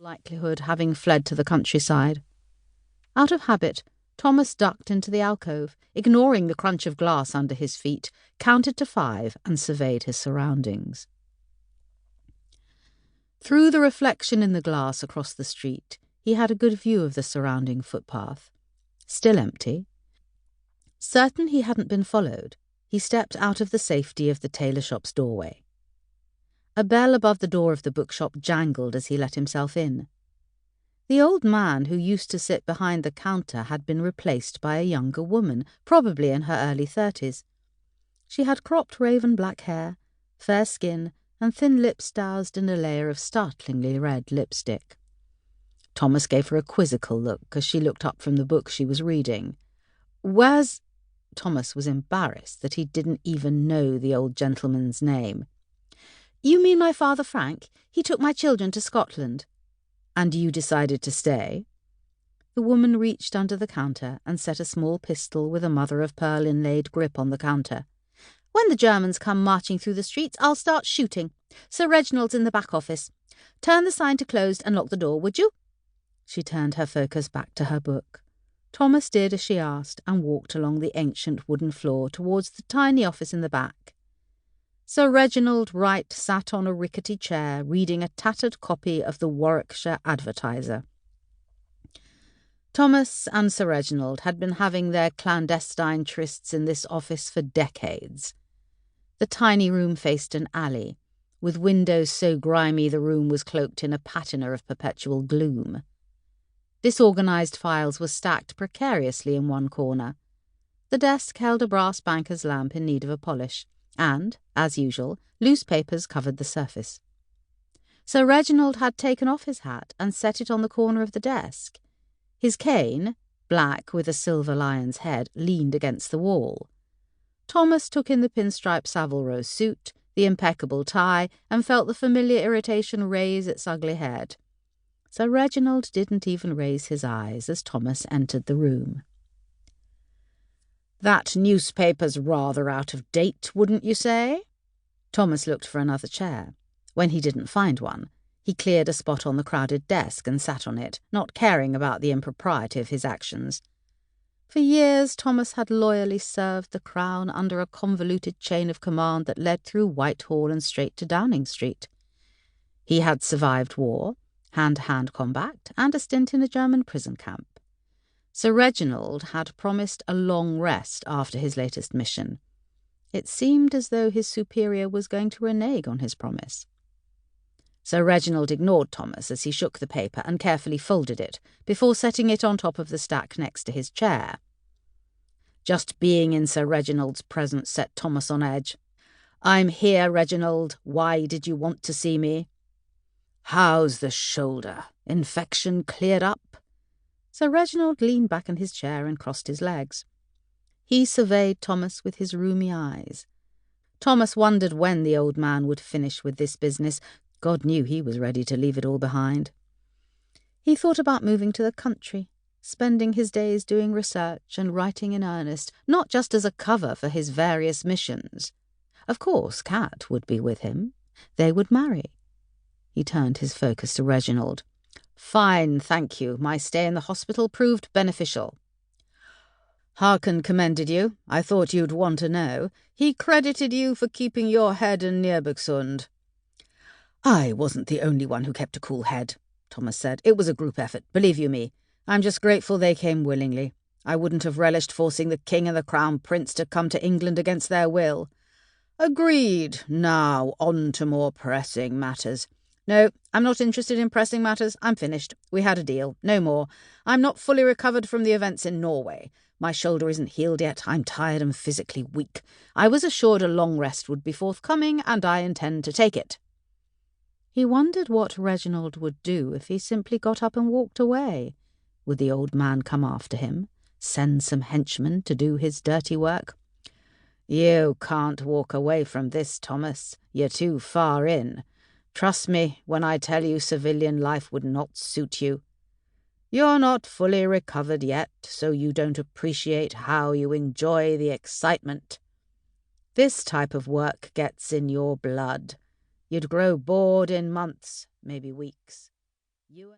likelihood having fled to the countryside. Out of habit, Thomas ducked into the alcove, ignoring the crunch of glass under his feet, counted to 5 and surveyed his surroundings. Through the reflection in the glass across the street, he had a good view of the surrounding footpath. Still empty. Certain he hadn't been followed, he stepped out of the safety of the tailor shop's doorway. A bell above the door of the bookshop jangled as he let himself in. The old man who used to sit behind the counter had been replaced by a younger woman, probably in her early 30s. She had cropped raven black hair, fair skin, and thin lips doused in a layer of startlingly red lipstick. Thomas gave her a quizzical look as she looked up from the book she was reading. "Where's—" Thomas was embarrassed that he didn't even know the old gentleman's name. "You mean my father Frank? He took my children to Scotland." "And you decided to stay?" The woman reached under the counter and set a small pistol with a mother-of-pearl inlaid grip on the counter. "When the Germans come marching through the streets, I'll start shooting. Sir Reginald's in the back office. Turn the sign to closed and lock the door, would you?" She turned her focus back to her book. Thomas did as she asked and walked along the ancient wooden floor towards the tiny office in the back. Sir Reginald Wright sat on a rickety chair reading a tattered copy of the Warwickshire Advertiser. Thomas and Sir Reginald had been having their clandestine trysts in this office for decades. The tiny room faced an alley, with windows so grimy the room was cloaked in a patina of perpetual gloom. Disorganized files were stacked precariously in one corner. The desk held a brass banker's lamp in need of a polish, and, as usual, loose papers covered the surface. Sir Reginald had taken off his hat and set it on the corner of the desk. His cane, black with a silver lion's head, leaned against the wall. Thomas took in the pinstripe Savile Row suit, the impeccable tie, and felt the familiar irritation raise its ugly head. Sir Reginald didn't even raise his eyes as Thomas entered the room. "That newspaper's rather out of date, wouldn't you say?" Thomas looked for another chair. When he didn't find one, he cleared a spot on the crowded desk and sat on it, not caring about the impropriety of his actions. For years Thomas had loyally served the Crown under a convoluted chain of command that led through Whitehall and straight to Downing Street. He had survived war, hand-to-hand combat, and a stint in a German prison camp. Sir Reginald had promised a long rest after his latest mission. It seemed as though his superior was going to renege on his promise. Sir Reginald ignored Thomas as he shook the paper and carefully folded it, before setting it on top of the stack next to his chair. Just being in Sir Reginald's presence set Thomas on edge. "I'm here, Reginald. Why did you want to see me?" "How's the shoulder? Infection cleared up?" Sir Reginald leaned back in his chair and crossed his legs. He surveyed Thomas with his rheumy eyes. Thomas wondered when the old man would finish with this business. God knew he was ready to leave it all behind. He thought about moving to the country, spending his days doing research and writing in earnest, not just as a cover for his various missions. Of course, Cat would be with him. They would marry. He turned his focus to Reginald. "Fine, thank you. My stay in the hospital proved beneficial." "Harkin commended you. I thought you'd want to know. He credited you for keeping your head in Neerbugsund." "I wasn't the only one who kept a cool head," Thomas said. "It was a group effort, believe you me. I'm just grateful they came willingly. I wouldn't have relished forcing the King and the Crown Prince to come to England against their will." "Agreed. Now, on to more pressing matters." "No, I'm not interested in pressing matters. I'm finished. We had a deal. No more. I'm not fully recovered from the events in Norway. My shoulder isn't healed yet. I'm tired and physically weak. I was assured a long rest would be forthcoming, and I intend to take it." He wondered what Reginald would do if he simply got up and walked away. Would the old man come after him, send some henchmen to do his dirty work? "You can't walk away from this, Thomas. You're too far in. Trust me when I tell you civilian life would not suit you. You're not fully recovered yet, so you don't appreciate how you enjoy the excitement. This type of work gets in your blood. You'd grow bored in months, maybe weeks." You